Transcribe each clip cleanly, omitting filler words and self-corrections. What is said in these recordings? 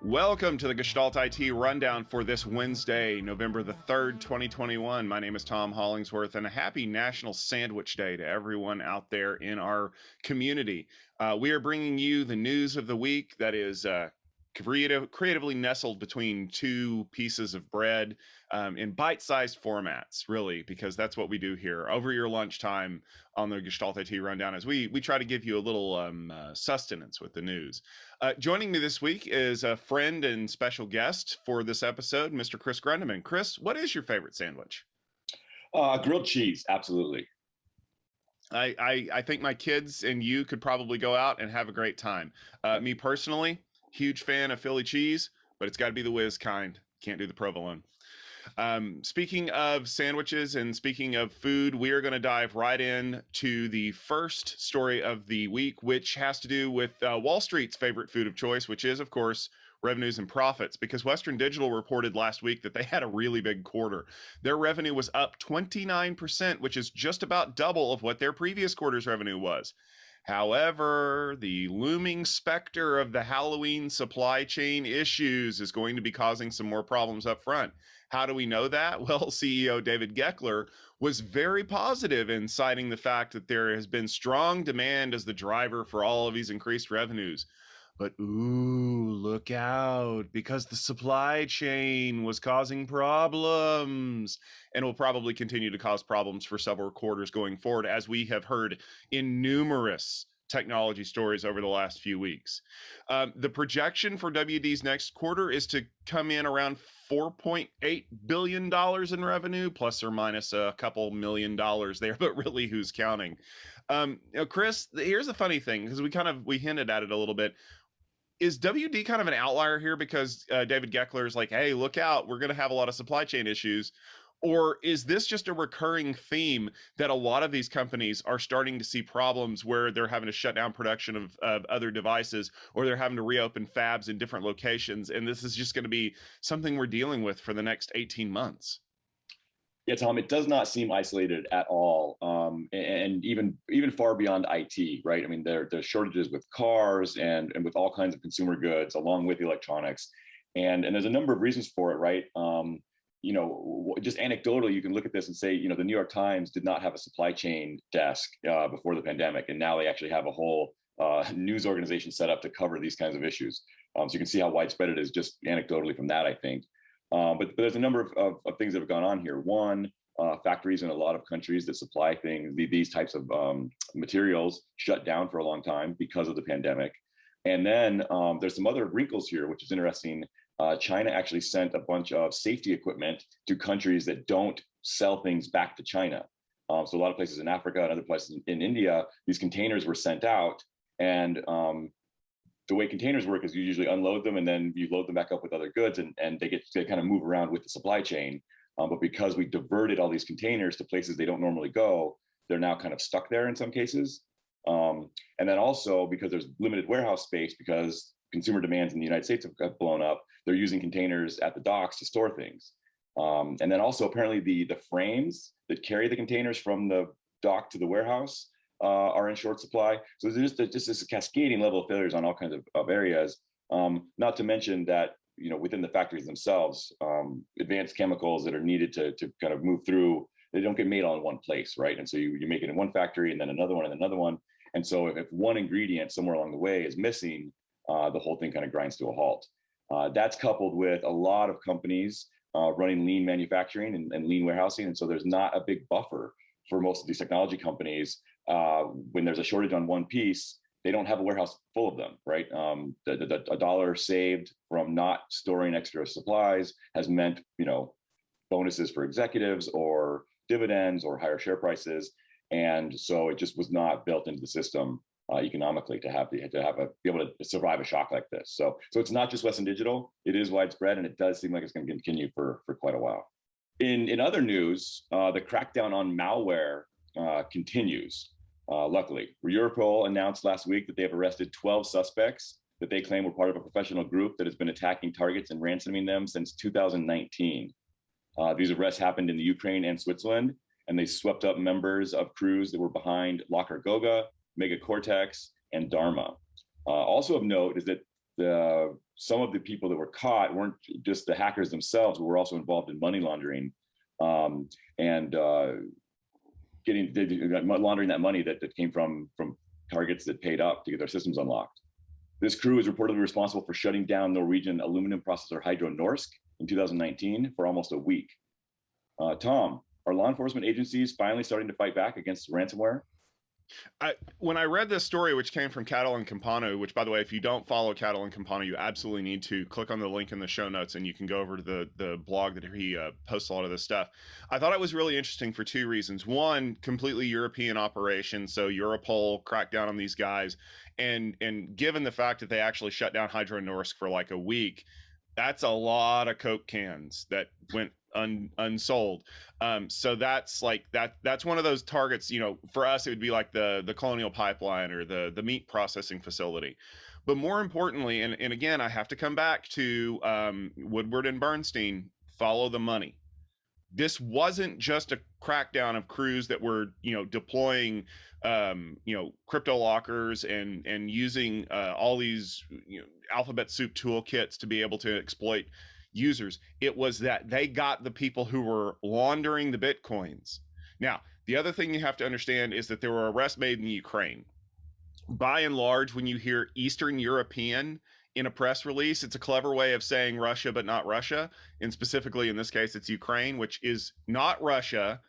Welcome to the Gestalt IT Rundown for this Wednesday, November the 3rd, 2021. My name is Tom Hollingsworth, and a happy National Sandwich Day to everyone out there in our community. We are bringing you the news of the week that is creatively nestled between two pieces of bread in bite-sized formats, really, because that's what we do here over your lunchtime on the Gestalt IT Rundown, as we try to give you a little sustenance with the news. Joining me this week is a friend and special guest for this episode, Mr. Chris Grundeman. Chris, what is your favorite sandwich? Grilled cheese, absolutely. I think my kids and you could probably go out and have a great time. Me personally, huge fan of Philly cheese, but it's got to be the whiz kind. Can't do the provolone. Speaking of sandwiches and speaking of food, we are going to dive right in to the first story of the week, which has to do with Wall Street's favorite food of choice, which is, of course, revenues and profits, because Western Digital reported last week that they had a really big quarter. Their revenue was up 29%, which is just about double of what their previous quarter's revenue was. However, the looming specter of the Halloween supply chain issues is going to be causing some more problems up front. How do we know that? Well, CEO David Geckler was very positive in citing the fact that there has been strong demand as the driver for all of these increased revenues. But ooh, look out, because the supply chain was causing problems and will probably continue to cause problems for several quarters going forward, as we have heard in numerous technology stories over the last few weeks. The projection for WD's next quarter is to come in around $4.8 billion in revenue, plus or minus a couple $1,000,000 there, but really, who's counting? Chris, here's the funny thing, because we hinted at it a little bit. Is WD kind of an outlier here because David Geckler is like, hey, look out, we're going to have a lot of supply chain issues? Or is this just a recurring theme that a lot of these companies are starting to see problems where they're having to shut down production of other devices, or they're having to reopen fabs in different locations, and this is just going to be something we're dealing with for the next 18 months? Yeah, Tom, it does not seem isolated at all, and even far beyond IT, right? I mean, there's shortages with cars and with all kinds of consumer goods, along with electronics, and there's a number of reasons for it, right? Just anecdotally, you can look at this and say, the New York Times did not have a supply chain desk before the pandemic, and now they actually have a whole news organization set up to cover these kinds of issues. So you can see how widespread it is just anecdotally from that, I think. But there's a number of things that have gone on here. One, factories in a lot of countries that supply these types of materials shut down for a long time because of the pandemic. And then there's some other wrinkles here, which is interesting. China actually sent a bunch of safety equipment to countries that don't sell things back to China. So a lot of places in Africa and other places in India, these containers were sent out, and the way containers work is you usually unload them and then you load them back up with other goods, and they kind of move around with the supply chain. But because we diverted all these containers to places they don't normally go, they're now kind of stuck there in some cases. And then also because there's limited warehouse space, because consumer demands in the United States have blown up, they're using containers at the docks to store things. And then also apparently the frames that carry the containers from the dock to the warehouse are in short supply. So there's just this cascading level of failures on all kinds of areas. Not to mention that, within the factories themselves, advanced chemicals that are needed to kind of move through, they don't get made all in one place, right? And so you make it in one factory and then another one and another one. And so if one ingredient somewhere along the way is missing, the whole thing kind of grinds to a halt. That's coupled with a lot of companies running lean manufacturing and lean warehousing. And so there's not a big buffer for most of these technology companies. When there's a shortage on one piece, they don't have a warehouse full of them, right? A dollar saved from not storing extra supplies has meant, bonuses for executives or dividends or higher share prices. And so it just was not built into the system economically to be able to survive a shock like this. So it's not just Western Digital, it is widespread, and it does seem like it's going to continue for quite a while. In other news, the crackdown on malware continues. Luckily, Europol announced last week that they have arrested 12 suspects that they claim were part of a professional group that has been attacking targets and ransoming them since 2019. These arrests happened in the Ukraine and Switzerland, and they swept up members of crews that were behind Locker Goga, Mega Cortex, and Dharma. Also of note is that some of the people that were caught weren't just the hackers themselves, but were also involved in money laundering and laundering that money that came from targets that paid up to get their systems unlocked. This crew is reportedly responsible for shutting down Norwegian aluminum processor Hydro Norsk in 2019 for almost a week. Tom, are law enforcement agencies finally starting to fight back against ransomware? When I read this story, which came from Catalin Campano, which, by the way, if you don't follow Catalin Campano, you absolutely need to click on the link in the show notes, and you can go over to the blog that he posts a lot of this stuff. I thought it was really interesting for two reasons. One, completely European operation, so Europol cracked down on these guys, and given the fact that they actually shut down Hydro Norsk for like a week, that's a lot of Coke cans that went unsold. So that's like that's one of those targets. For us, it would be like the Colonial Pipeline or the meat processing facility. But more importantly, and again, I have to come back to Woodward and Bernstein. Follow the money. This wasn't just a crackdown of crews that were deploying crypto lockers and using all these alphabet soup toolkits to be able to exploit users. It was that they got the people who were laundering the bitcoins. Now, the other thing you have to understand is that there were arrests made in Ukraine. By and large, when you hear Eastern European in a press release, it's a clever way of saying Russia, but not Russia. And specifically in this case, it's Ukraine, which is not Russia,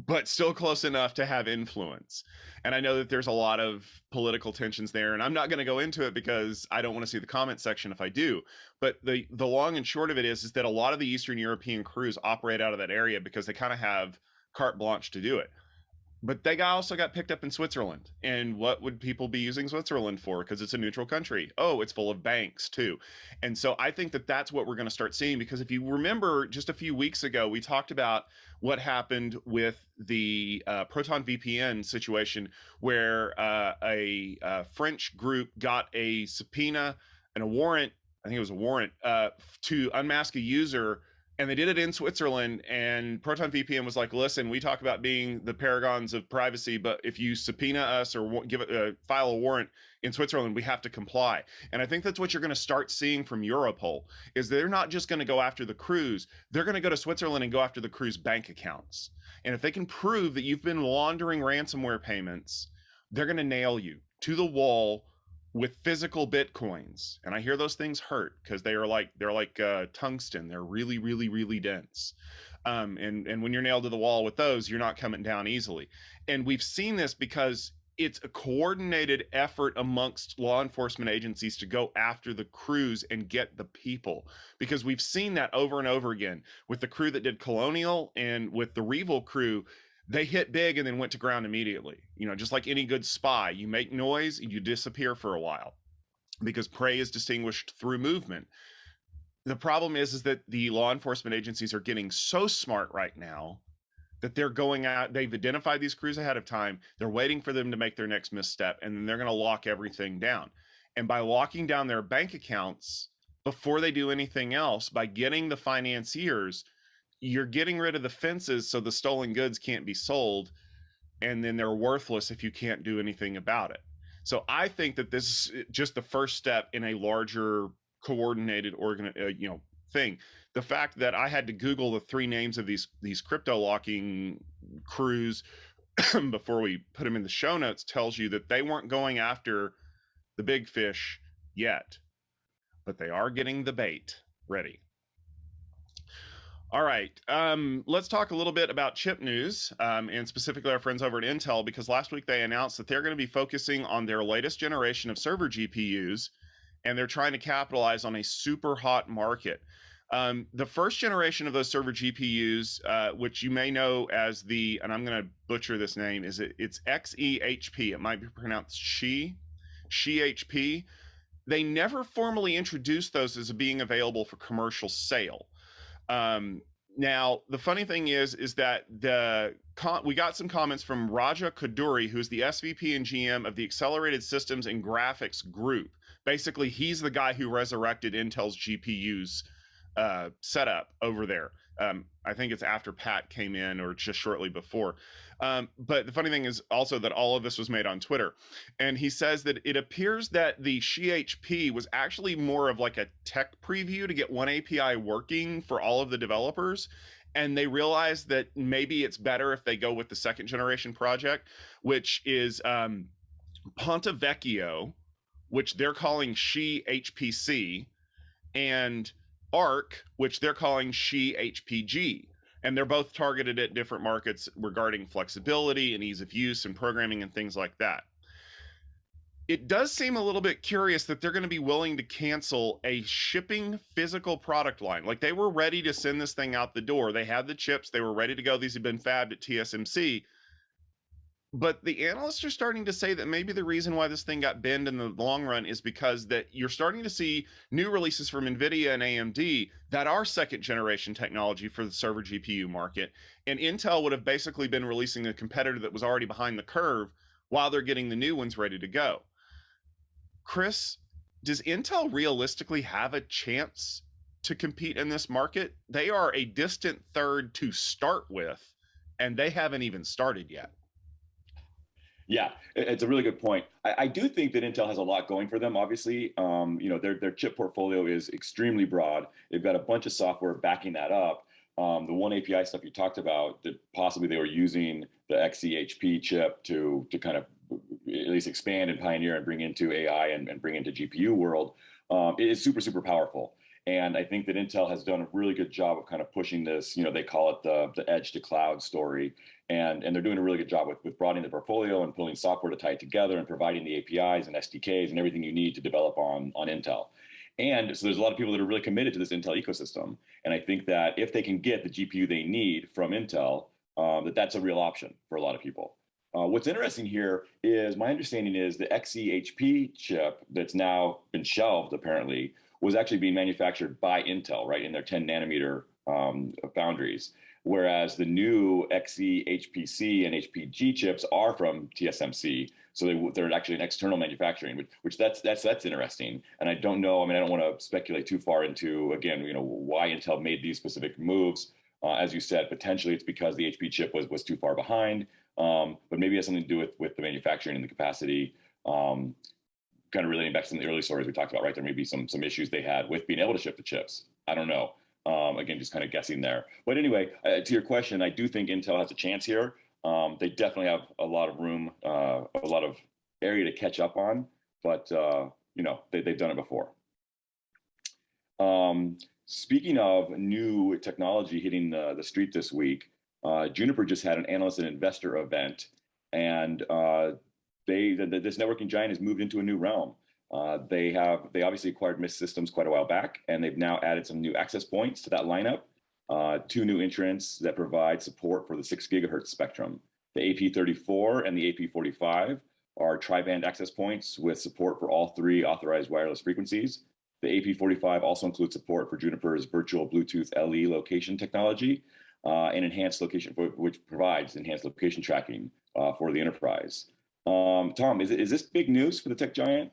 but still close enough to have influence. And I know that there's a lot of political tensions there, and I'm not going to go into it because I don't want to see the comment section if I do. But the long and short of it is that a lot of the Eastern European crews operate out of that area because they kind of have carte blanche to do it. But they also got picked up in Switzerland. And what would people be using Switzerland for? Because it's a neutral country. Oh, it's full of banks too. And so I think that that's what we're going to start seeing, because if you remember just a few weeks ago, we talked about what happened with the Proton VPN situation, where a French group got a subpoena and a warrant. I think it was a warrant to unmask a user, and they did it in Switzerland. And Proton VPN was like, listen, we talk about being the paragons of privacy, but if you subpoena us or file a warrant in Switzerland, we have to comply. And I think that's what you're going to start seeing from Europol, is they're not just going to go after the crews. They're going to go to Switzerland and go after the crews' bank accounts. And if they can prove that you've been laundering ransomware payments, they're going to nail you to the wall with physical bitcoins. And I hear those things hurt because they're like tungsten. They're really, really, really dense. And when you're nailed to the wall with those, you're not coming down easily. And we've seen this because it's a coordinated effort amongst law enforcement agencies to go after the crews and get the people, because we've seen that over and over again with the crew that did Colonial and with the Revil crew. They hit big and then went to ground immediately. Just like any good spy, you make noise, you disappear for a while, because prey is distinguished through movement. The problem is that the law enforcement agencies are getting so smart right now that they're going out, they've identified these crews ahead of time, they're waiting for them to make their next misstep, and then they're going to lock everything down. And by locking down their bank accounts before they do anything else, by getting the financiers, you're getting rid of the fences so the stolen goods can't be sold, and then they're worthless if you can't do anything about it. So I think that this is just the first step in a larger coordinated thing. The fact that I had to Google the three names of these crypto locking crews before we put them in the show notes tells you that they weren't going after the big fish yet, but they are getting the bait ready. All right, let's talk a little bit about chip news, and specifically our friends over at Intel, because last week they announced that they're going to be focusing on their latest generation of server GPUs, and they're trying to capitalize on a super hot market. The first generation of those server GPUs, which you may know as and I'm going to butcher this name, it's Xe-HP. It might be pronounced Xe-HP. They never formally introduced those as being available for commercial sale. Now, the funny thing is that we got some comments from Raja Kaduri, who's the SVP and GM of the Accelerated Systems and Graphics Group. Basically, he's the guy who resurrected Intel's GPUs setup over there. I think it's after Pat came in or just shortly before. But the funny thing is also that all of this was made on Twitter. And he says that it appears that the Xe-HP was actually more of like a tech preview to get one API working for all of the developers. And they realized that maybe it's better if they go with the second generation project, which is Ponte Vecchio, which they're calling Xe-HPC, and Arc, which they're calling Xe-HPG. And they're both targeted at different markets regarding flexibility and ease of use and programming and things like that. It does seem a little bit curious that they're going to be willing to cancel a shipping physical product line. Like they were ready to send this thing out the door. They had the chips, they were ready to go. These had been fabbed at TSMC. But the analysts are starting to say that maybe the reason why this thing got banned in the long run is because that you're starting to see new releases from Nvidia and AMD that are second generation technology for the server GPU market, and Intel would have basically been releasing a competitor that was already behind the curve while they're getting the new ones ready to go. Chris, does Intel realistically have a chance to compete in this market? They are a distant third to start with, and they haven't even started yet. Yeah, it's a really good point. I do think that Intel has a lot going for them. Obviously, their chip portfolio is extremely broad. They've got a bunch of software backing that up. The one API stuff you talked about, that possibly they were using the Xe-HP chip to kind of at least expand and pioneer and bring into AI and bring into GPU world, it is super, super powerful. And I think that Intel has done a really good job of kind of pushing this, they call it the edge to cloud story. And they're doing a really good job with broadening the portfolio and pulling software to tie it together and providing the APIs and SDKs and everything you need to develop on Intel. And so there's a lot of people that are really committed to this Intel ecosystem. And I think that if they can get the GPU they need from Intel, that's a real option for a lot of people. What's interesting here is my understanding is the Xe-HP chip that's now been shelved apparently was actually being manufactured by Intel, right, in their 10 nanometer foundries. Whereas the new Xe-HPC and HPG chips are from TSMC, so they're actually an external manufacturing, which that's interesting. And I don't know. I mean, I don't want to speculate too far into again, why Intel made these specific moves. As you said, potentially it's because the HP chip was too far behind, but maybe it has something to do with the manufacturing and the capacity. Kind of relating back to some of the early stories we talked about, right? There may be some issues they had with being able to ship the chips. I don't know. Again, just kind of guessing there. But anyway, to your question, I do think Intel has a chance here. They definitely have a lot of room, a lot of area to catch up on, but they've done it before. Speaking of new technology hitting the street this week, Juniper just had an analyst and investor event, and this networking giant has moved into a new realm. They obviously acquired Mist Systems quite a while back, and they've now added some new access points to that lineup. Two new entrants that provide support for the 6 gigahertz spectrum. The AP34 and the AP45 are tri-band access points with support for all 3 authorized wireless frequencies. The AP45 also includes support for Juniper's virtual Bluetooth LE location technology and enhanced location, which provides enhanced location tracking for the enterprise. Tom, is this big news for the tech giant?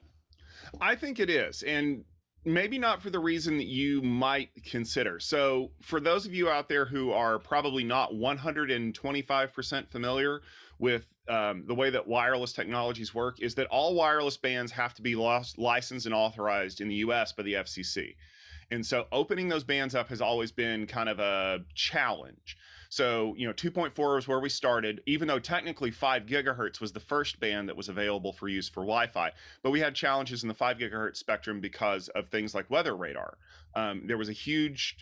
I think it is, and maybe not for the reason that you might consider. So for those of you out there who are probably not 125% familiar with the way that wireless technologies work, is that all wireless bands have to be licensed and authorized in the US by the FCC. And so opening those bands up has always been kind of a challenge. So, 2.4 is where we started, even though technically 5 gigahertz was the first band that was available for use for Wi-Fi. But we had challenges in the 5 gigahertz spectrum because of things like weather radar. There was a huge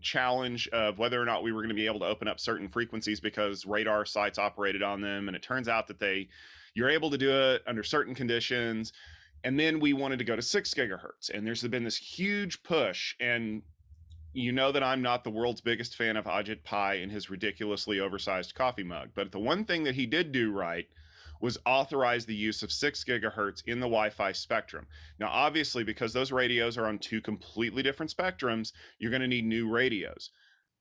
challenge of whether or not we were going to be able to open up certain frequencies because radar sites operated on them. And it turns out that you're able to do it under certain conditions. And then we wanted to go to 6 gigahertz. And there's been this huge push. And you know that I'm not the world's biggest fan of Ajit Pai and his ridiculously oversized coffee mug. But the one thing that he did do right was authorize the use of 6 gigahertz in the Wi-Fi spectrum. Now, obviously, because those radios are on 2 completely different spectrums, you're going to need new radios.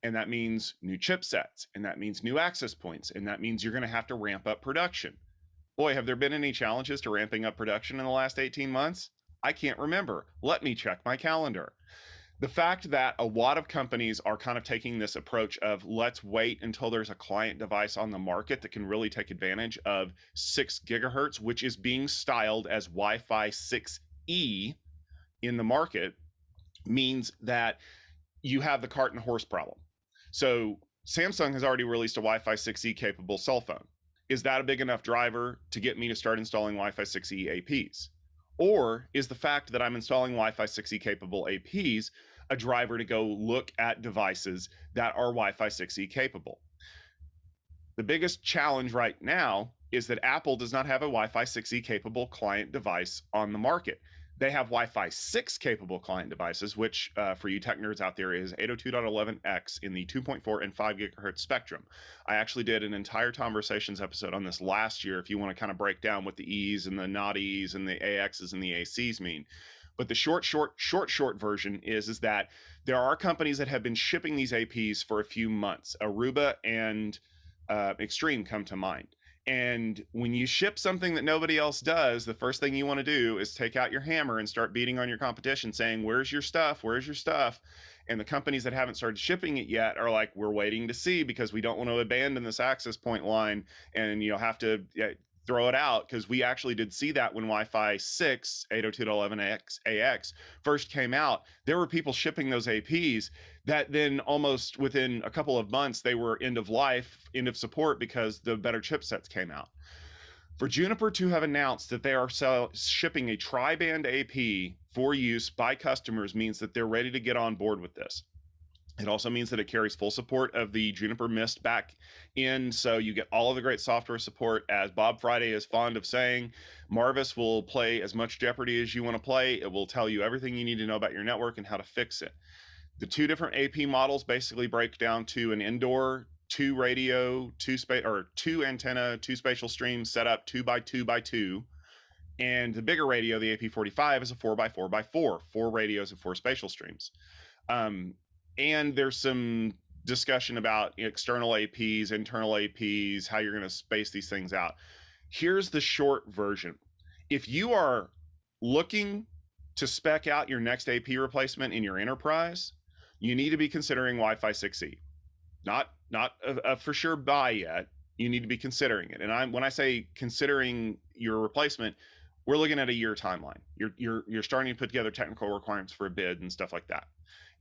And that means new chipsets. And that means new access points. And that means you're going to have to ramp up production. Boy, have there been any challenges to ramping up production in the last 18 months? I can't remember. Let me check my calendar. The fact that a lot of companies are kind of taking this approach of let's wait until there's a client device on the market that can really take advantage of 6 gigahertz, which is being styled as Wi-Fi 6E in the market, means that you have the cart and horse problem. So Samsung has already released a Wi-Fi 6E capable cell phone. Is that a big enough driver to get me to start installing Wi-Fi 6E APs? Or is the fact that I'm installing Wi-Fi 6E capable APs a driver to go look at devices that are Wi-Fi 6E capable? The biggest challenge right now is that Apple does not have a Wi-Fi 6E capable client device on the market. They have Wi-Fi 6 capable client devices, which for you tech nerds out there is 802.11x in the 2.4 and 5 gigahertz spectrum. I actually did an entire conversations episode on this last year if you want to kind of break down what the E's and the not E's and the AXs and the ACs mean. But the short version is that there are companies that have been shipping these APs for a few months. Aruba and Extreme come to mind. And when you ship something that nobody else does, the first thing you want to do is take out your hammer and start beating on your competition saying, where's your stuff? Where's your stuff? And the companies that haven't started shipping it yet are like, we're waiting to see because we don't want to abandon this access point line and have to throw it out, because we actually did see that when Wi-Fi 6 802.11x AX first came out. There were people shipping those APs that then almost within a couple of months they were end of life, end of support, because the better chipsets came out. For Juniper to have announced that they are shipping a tri-band AP for use by customers means that they're ready to get on board with this. It also means that it carries full support of the Juniper Mist back in, so you get all of the great software support. As Bob Friday is fond of saying, Marvis will play as much Jeopardy as you want to play. It will tell you everything you need to know about your network and how to fix it. The two different AP models basically break down to an indoor 2 radio, 2 antenna, 2 spatial streams set up 2 by 2 by 2. And the bigger radio, the AP45, is a 4 by 4 by 4, 4 radios and 4 spatial streams. And there's some discussion about external APs, internal APs, how you're going to space these things out. Here's the short version. If you are looking to spec out your next AP replacement in your enterprise, you need to be considering Wi-Fi 6E. Not a for sure buy yet. You need to be considering it. And when I say considering your replacement, we're looking at a year timeline. You're starting to put together technical requirements for a bid and stuff like that.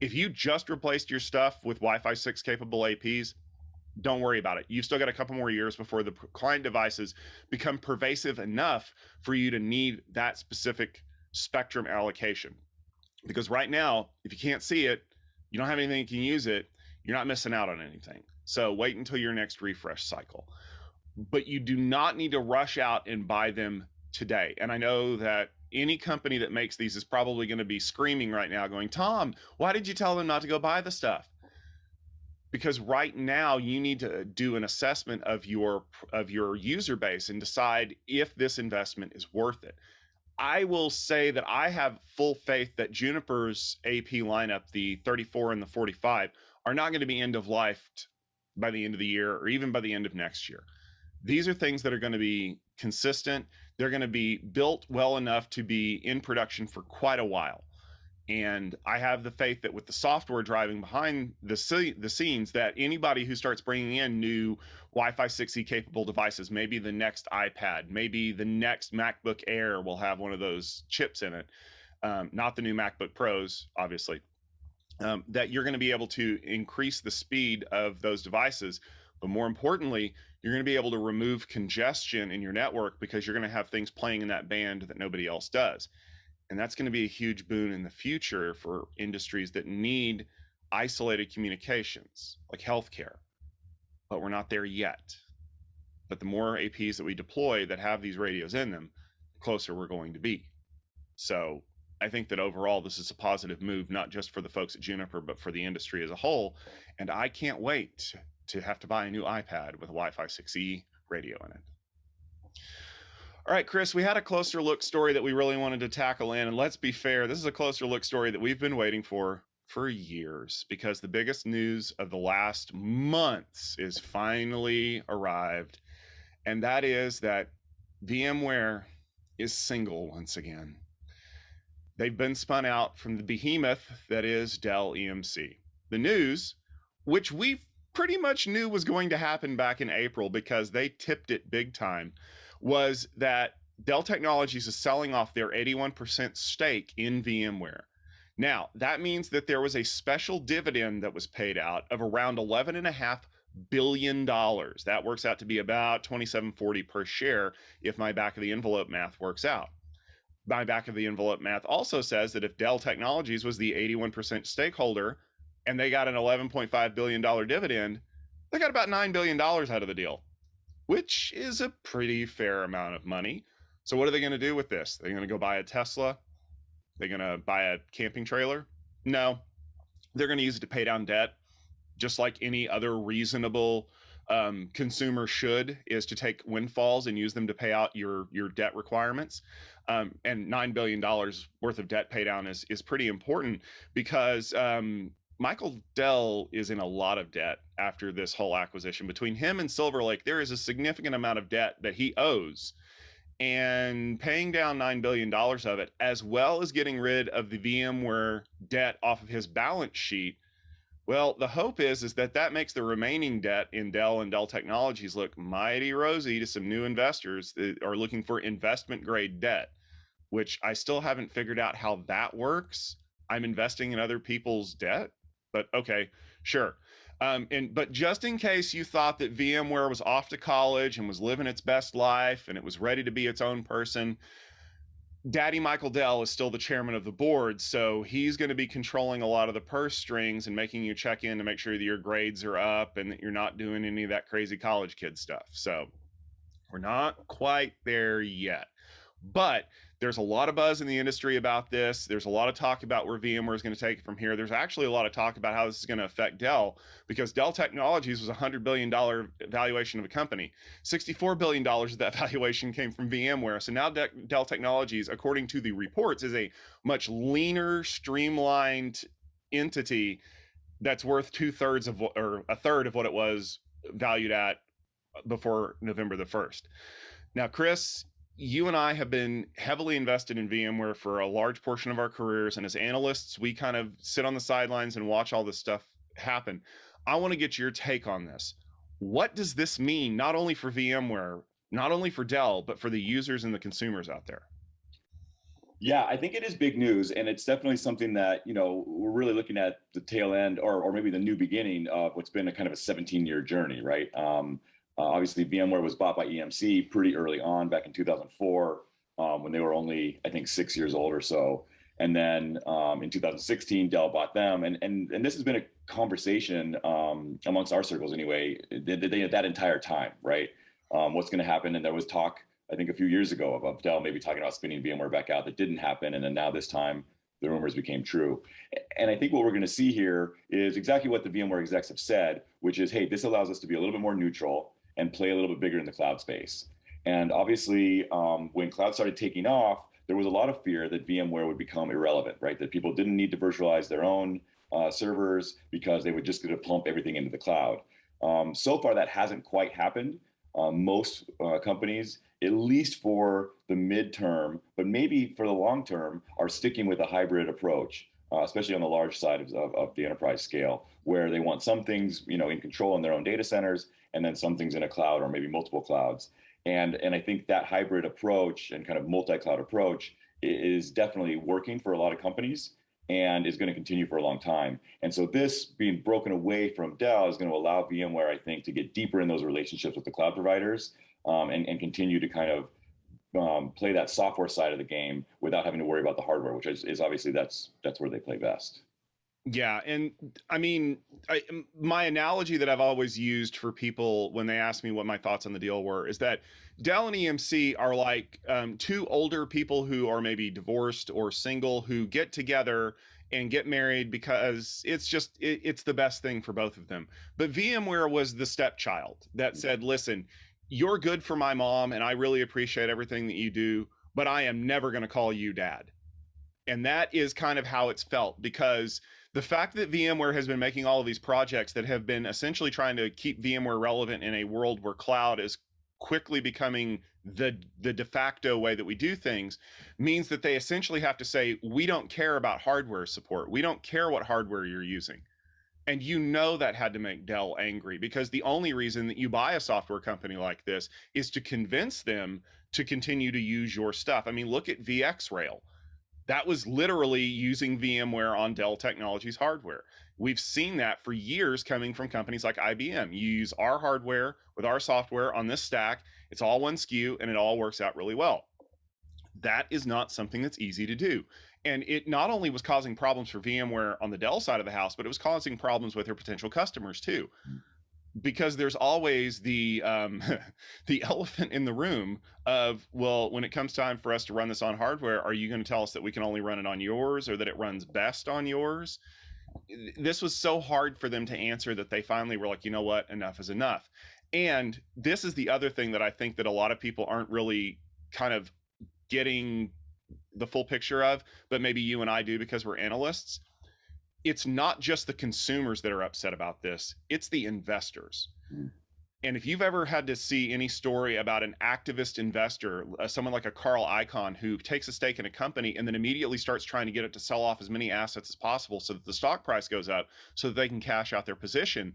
If you just replaced your stuff with Wi-Fi 6 capable APs, don't worry about it. You've still got a couple more years before the client devices become pervasive enough for you to need that specific spectrum allocation. Because right now, if you can't see it, you don't have anything you can use it, you're not missing out on anything. So wait until your next refresh cycle. But you do not need to rush out and buy them today. And I know that any company that makes these is probably going to be screaming right now going, Tom, why did you tell them not to go buy the stuff? Because right now you need to do an assessment of your user base and decide if this investment is worth it. I will say that I have full faith that Juniper's AP lineup, the 34 and the 45, are not going to be end of life by the end of the year or even by the end of next year. These are things that are going to be consistent. They're going to be built well enough to be in production for quite a while. And I have the faith that with the software driving behind the scenes, that anybody who starts bringing in new Wi-Fi 6E capable devices, maybe the next iPad, maybe the next MacBook Air will have one of those chips in it, not the new MacBook Pros, obviously, that you're going to be able to increase the speed of those devices. But more importantly, you're going to be able to remove congestion in your network because you're going to have things playing in that band that nobody else does. And that's going to be a huge boon in the future for industries that need isolated communications, like healthcare. But we're not there yet. But the more APs that we deploy that have these radios in them, the closer we're going to be. So I think that overall, this is a positive move, not just for the folks at Juniper, but for the industry as a whole. And I can't wait to have to buy a new iPad with a Wi-Fi 6E radio in it. All right, Chris, we had a closer look story that we really wanted to tackle in. And let's be fair, this is a closer look story that we've been waiting for years, because the biggest news of the last months is finally arrived. And that is that VMware is single once again. They've been spun out from the behemoth that is Dell EMC. The news, which we pretty much knew was going to happen back in April because they tipped it big time, was that Dell Technologies is selling off their 81% stake in VMware. Now, that means that there was a special dividend that was paid out of around $11.5 billion. That works out to be about 27.40 per share if my back of the envelope math works out. My back of the envelope math also says that if Dell Technologies was the 81% stakeholder and they got an $11.5 billion dividend, they got about $9 billion out of the deal, which is a pretty fair amount of money. So, what are they going to do with this? They're going to go buy a Tesla? They're going to buy a camping trailer? No, they're going to use it to pay down debt, just like any other reasonable consumer should, is to take windfalls and use them to pay out your debt requirements. And $9 billion worth of debt pay down is pretty important because Michael Dell is in a lot of debt after this whole acquisition. Between him and Silver Lake, there is a significant amount of debt that he owes, and paying down $9 billion of it, as well as getting rid of the VMware debt off of his balance sheet. Well, the hope is that that makes the remaining debt in Dell and Dell Technologies look mighty rosy to some new investors that are looking for investment grade debt, which I still haven't figured out how that works. I'm investing in other people's debt, but okay, sure. But just in case you thought that VMware was off to college and was living its best life and it was ready to be its own person, Daddy Michael Dell is still the chairman of the board, so he's going to be controlling a lot of the purse strings and making you check in to make sure that your grades are up and that you're not doing any of that crazy college kid stuff. So we're not quite there yet. But there's a lot of buzz in the industry about this. There's a lot of talk about where VMware is going to take it from here. There's actually a lot of talk about how this is going to affect Dell, because Dell Technologies was a $100 billion valuation of a company. $64 billion of that valuation came from VMware. So now Dell Technologies, according to the reports, is a much leaner, streamlined entity that's worth two-thirds of what, or a third of what it was valued at before November the 1st. Now, Chris, you and I have been heavily invested in VMware for a large portion of our careers. And as analysts, we kind of sit on the sidelines and watch all this stuff happen. I want to get your take on this. What does this mean, not only for VMware, not only for Dell, but for the users and the consumers out there? Yeah, I think it is big news, and it's definitely something that we're really looking at the tail end, or maybe the new beginning of what's been a kind of a 17-year journey, right? Obviously, VMware was bought by EMC pretty early on, back in 2004, when they were only, I think, 6 years old or so. And then in 2016, Dell bought them, and this has been a conversation amongst our circles anyway, that entire time, right? What's going to happen? And there was talk, I think, a few years ago of Dell maybe talking about spinning VMware back out. That didn't happen, and then now this time the rumors became true. And I think what we're going to see here is exactly what the VMware execs have said, which is, hey, this allows us to be a little bit more neutral and play a little bit bigger in the cloud space. And obviously, when cloud started taking off, there was a lot of fear that VMware would become irrelevant, right? That people didn't need to virtualize their own servers because they would just get to plump everything into the cloud. So far, that hasn't quite happened. Most companies, at least for the midterm, but maybe for the long term, are sticking with a hybrid approach, especially on the large side of the enterprise scale, where they want some things, in control in their own data centers, and then some things in a cloud or maybe multiple clouds. And I think that hybrid approach and kind of multi-cloud approach is definitely working for a lot of companies and is going to continue for a long time. And so this being broken away from Dell is going to allow VMware, I think, to get deeper in those relationships with the cloud providers, and continue to kind of play that software side of the game without having to worry about the hardware, which is obviously that's where they play best. Yeah, and I mean, my analogy that I've always used for people when they ask me what my thoughts on the deal were is that Dell and EMC are like two older people who are maybe divorced or single, who get together and get married because it's the best thing for both of them. But VMware was the stepchild that said, "Listen, you're good for my mom, and I really appreciate everything that you do, but I am never going to call you dad." And that is kind of how it's felt, because the fact that VMware has been making all of these projects that have been essentially trying to keep VMware relevant in a world where cloud is quickly becoming the de facto way that we do things, means that they essentially have to say, we don't care about hardware support. We don't care what hardware you're using. And you know that had to make Dell angry, because the only reason that you buy a software company like this is to convince them to continue to use your stuff. I mean, look at VxRail. That was literally using VMware on Dell Technologies hardware. We've seen that for years coming from companies like IBM. You use our hardware with our software on this stack, it's all one SKU, and it all works out really well. That is not something that's easy to do. And it not only was causing problems for VMware on the Dell side of the house, but it was causing problems with their potential customers too, because there's always the the elephant in the room of, well, when it comes time for us to run this on hardware, are you going to tell us that we can only run it on yours, or that it runs best on yours? This was so hard for them to answer that they finally were like, you know what, enough is enough. And this is the other thing that I think that a lot of people aren't really kind of getting the full picture of, but maybe you and I do because we're analysts. It's not just the consumers that are upset about this, it's the investors. And if you've ever had to see any story about an activist investor, someone like a Carl Icahn, who takes a stake in a company and then immediately starts trying to get it to sell off as many assets as possible so that the stock price goes up so that they can cash out their position,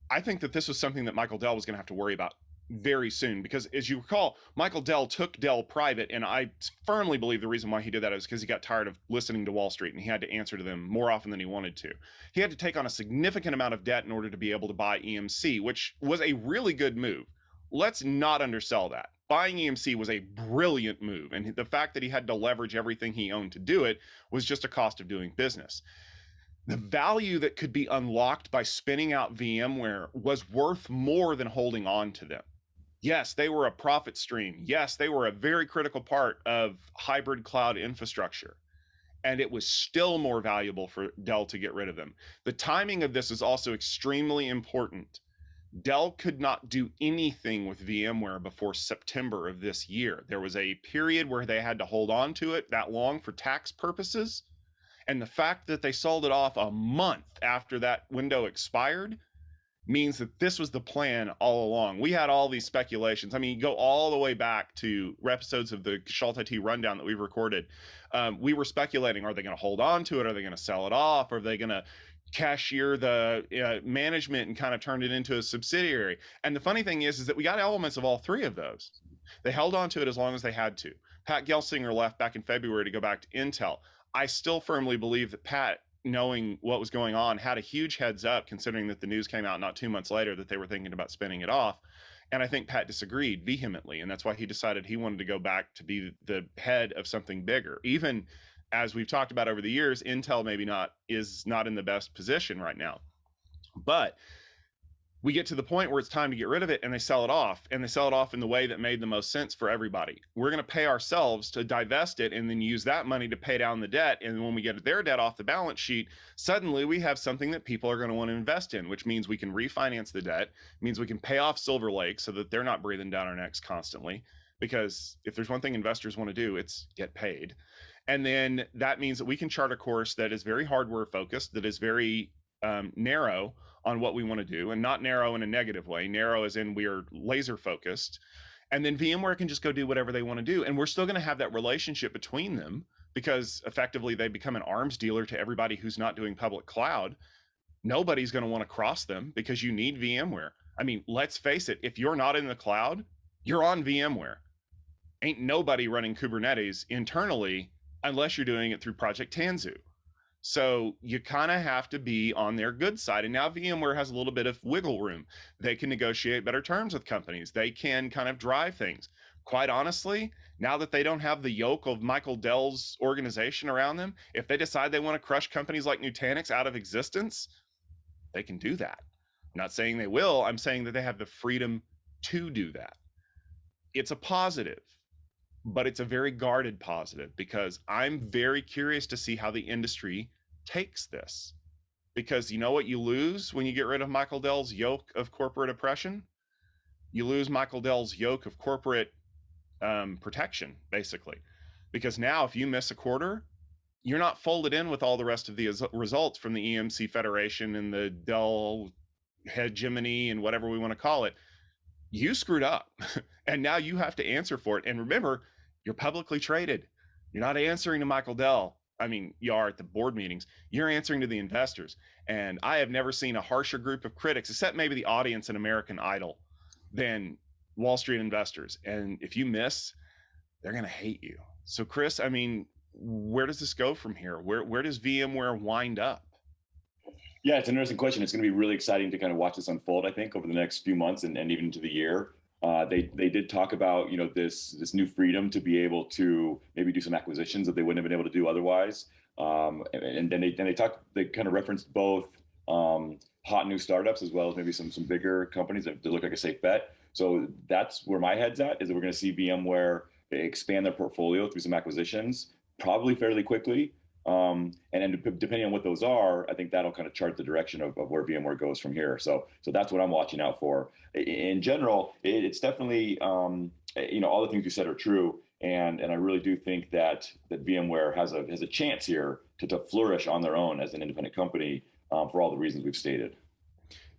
I think that this was something that Michael Dell was going to have to worry about very soon, because as you recall, Michael Dell took Dell private, and I firmly believe the reason why he did that is because he got tired of listening to Wall Street and he had to answer to them more often than he wanted to. He had to take on a significant amount of debt in order to be able to buy EMC, which was a really good move. Let's not undersell that. Buying EMC was a brilliant move, and the fact that he had to leverage everything he owned to do it was just a cost of doing business. The value that could be unlocked by spinning out VMware was worth more than holding on to them. Yes, they were a profit stream. Yes, they were a very critical part of hybrid cloud infrastructure. And it was still more valuable for Dell to get rid of them. The timing of this is also extremely important. Dell could not do anything with VMware before September of this year. There was a period where they had to hold on to it that long for tax purposes. And the fact that they sold it off a month after that window expired means that this was the plan all along. We had all these speculations. I mean, you go all the way back to episodes of the Gestalt IT rundown that we've recorded. We were speculating, are they going to hold on to it? Are they going to sell it off? Are they going to cashier the management and kind of turn it into a subsidiary? And the funny thing is that we got elements of all three of those. They held on to it as long as they had to. Pat Gelsinger left back in February to go back to Intel. I still firmly believe that Pat, knowing what was going on, had a huge heads up, considering that the news came out not 2 months later that they were thinking about spinning it off. And I think Pat disagreed vehemently, and that's why he decided he wanted to go back to be the head of something bigger. Even as we've talked about over the years, Intel maybe is not in the best position right now. But we get to the point where it's time to get rid of it, and they sell it off, and they sell it off in the way that made the most sense for everybody. We're going to pay ourselves to divest it and then use that money to pay down the debt. And when we get their debt off the balance sheet, suddenly we have something that people are going to want to invest in, which means we can refinance the debt, means we can pay off Silver Lake so that they're not breathing down our necks constantly. Because if there's one thing investors want to do, it's get paid. And then that means that we can chart a course that is very hardware focused, that is very narrow on what we want to do, and not narrow in a negative way. Narrow as in we are laser focused. And then VMware can just go do whatever they want to do. And we're still going to have that relationship between them, because effectively they become an arms dealer to everybody who's not doing public cloud. Nobody's going to want to cross them because you need VMware. I mean, let's face it, if you're not in the cloud, you're on VMware. Ain't nobody running Kubernetes internally unless you're doing it through Project Tanzu. So you kind of have to be on their good side. And now VMware has a little bit of wiggle room. They can negotiate better terms with companies. They can kind of drive things. Quite honestly, now that they don't have the yoke of Michael Dell's organization around them, if they decide they want to crush companies like Nutanix out of existence, they can do that. I'm not saying they will. I'm saying that they have the freedom to do that. It's a positive, but it's a very guarded positive, because I'm very curious to see how the industry takes this. Because you know what you lose when you get rid of Michael Dell's yoke of corporate oppression? You lose Michael Dell's yoke of corporate protection, basically. Because now if you miss a quarter, you're not folded in with all the rest of the results from the EMC Federation and the Dell hegemony and whatever we want to call it. you screwed up and now you have to answer for it. And remember, you're publicly traded. You're not answering to Michael Dell. I mean, you are at the board meetings. You're answering to the investors. And I have never seen a harsher group of critics, except maybe the audience in American Idol, than Wall Street investors. And if you miss, they're going to hate you. So, Chris, I mean, where does this go from here? Where does VMware wind up? Yeah, it's an interesting question. It's going to be really exciting to kind of watch this unfold, I think, over the next few months and even into the year. They did talk about, you know, this new freedom to be able to maybe do some acquisitions that they wouldn't have been able to do otherwise. And then they kind of referenced both hot new startups as well as maybe some bigger companies that look like a safe bet. So that's where my head's at, is that we're going to see VMware expand their portfolio through some acquisitions, probably fairly quickly. And then depending on what those are, I think that'll kind of chart the direction of where VMware goes from here. So that's what I'm watching out for. In general, it's definitely, you know, all the things you said are true. And I really do think that VMware has a chance here to flourish on their own as an independent company, for all the reasons we've stated.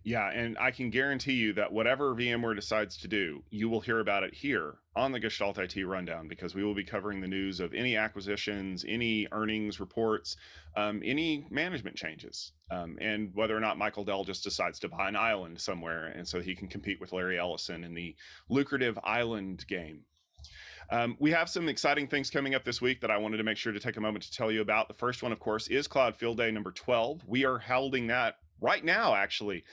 Yeah, and I can guarantee you that whatever VMware decides to do, you will hear about it here on the Gestalt IT Rundown, because we will be covering the news of any acquisitions, any earnings reports, any management changes, and whether or not Michael Dell just decides to buy an island somewhere and so he can compete with Larry Ellison in the lucrative island game. We have some exciting things coming up this week that I wanted to make sure to take a moment to tell you about. The first one, of course, is Cloud Field Day number 12. We are holding that right now, actually.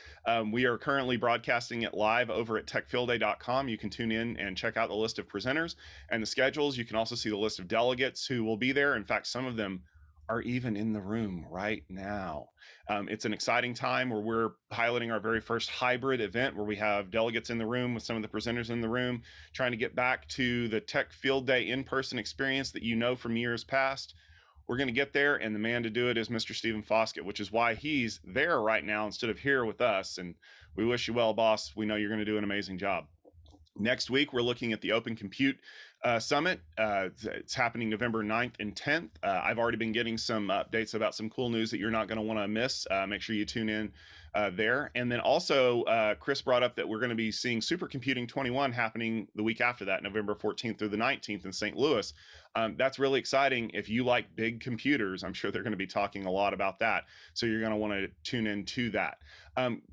We are currently broadcasting it live over at techfieldday.com. You can tune in and check out the list of presenters and the schedules. You can also see the list of delegates who will be there. In fact, some of them are even in the room right now. It's an exciting time where we're piloting our very first hybrid event where we have delegates in the room with some of the presenters in the room, trying to get back to the Tech Field Day in-person experience that you know from years past. We're going to get there, and the man to do it is Mr. Stephen Foskett, which is why he's there right now instead of here with us. And we wish you well, boss. We know you're going to do an amazing job. Next week, we're looking at the Open Compute Summit. It's happening November 9th and 10th. I've already been getting some updates about some cool news that you're not going to want to miss. Make sure you tune in there. And then also, Chris brought up that we're going to be seeing Supercomputing 21 happening the week after that, November 14th through the 19th in St. Louis. That's really exciting. If you like big computers, I'm sure they're going to be talking a lot about that. So you're going to want to tune in to that.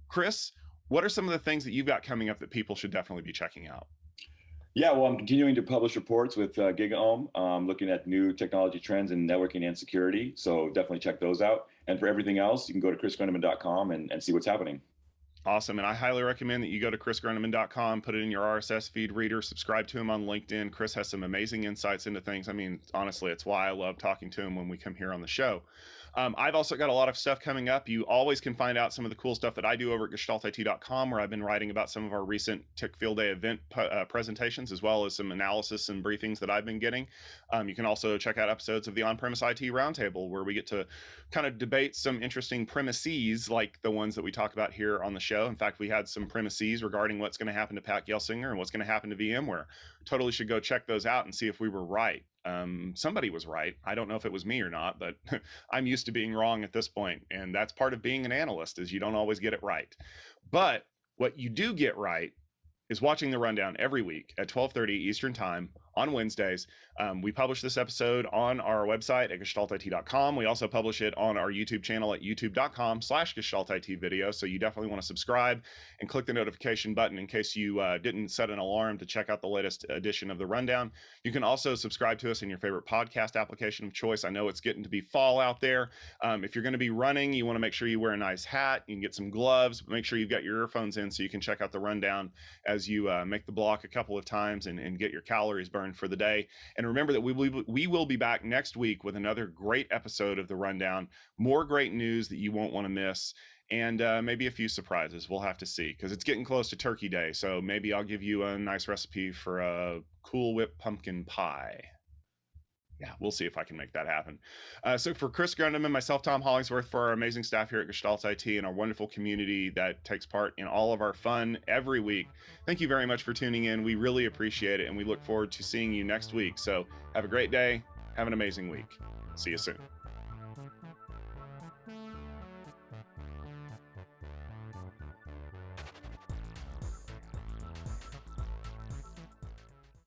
Chris, what are some of the things that you've got coming up that people should definitely be checking out? Yeah, well, I'm continuing to publish reports with GigaOM, looking at new technology trends in networking and security. So definitely check those out. And for everything else, you can go to chrisgrundeman.com and see what's happening. Awesome. And I highly recommend that you go to chrisgrundeman.com, put it in your RSS feed reader, subscribe to him on LinkedIn. Chris has some amazing insights into things. I mean, honestly, it's why I love talking to him when we come here on the show. I've also got a lot of stuff coming up. You always can find out some of the cool stuff that I do over at gestaltit.com, where I've been writing about some of our recent Tech Field Day event presentations, as well as some analysis and briefings that I've been getting. You can also check out episodes of the On-Premise IT Roundtable, where we get to kind of debate some interesting premises like the ones that we talk about here on the show. In fact, we had some premises regarding what's going to happen to Pat Gelsinger and what's going to happen to VMware. Totally should go check those out and see if we were right. Somebody was right. I don't know if it was me or not, but I'm used to being wrong at this point, and that's part of being an analyst, is you don't always get it right. But what you do get right is watching the rundown every week at 12:30 Eastern Time on Wednesdays. We publish this episode on our website at gestaltit.com. We also publish it on our YouTube channel at youtube.com/gestaltitvideo. So you definitely want to subscribe and click the notification button in case you didn't set an alarm to check out the latest edition of the rundown. You can also subscribe to us in your favorite podcast application of choice. I know it's getting to be fall out there. If you're going to be running, you want to make sure you wear a nice hat. You can get some gloves, but make sure you've got your earphones in so you can check out the rundown as you make the block a couple of times and get your calories burned for the day. And remember that we will be back next week with another great episode of the rundown, more great news that you won't want to miss, and maybe a few surprises. We'll have to see, because it's getting close to Turkey Day, so maybe I'll give you a nice recipe for a Cool Whip pumpkin pie. Yeah, we'll see if I can make that happen. So for Chris Grundeman, myself, Tom Hollingsworth, for our amazing staff here at Gestalt IT and our wonderful community that takes part in all of our fun every week, thank you very much for tuning in. We really appreciate it, and we look forward to seeing you next week. So have a great day. Have an amazing week. See you soon.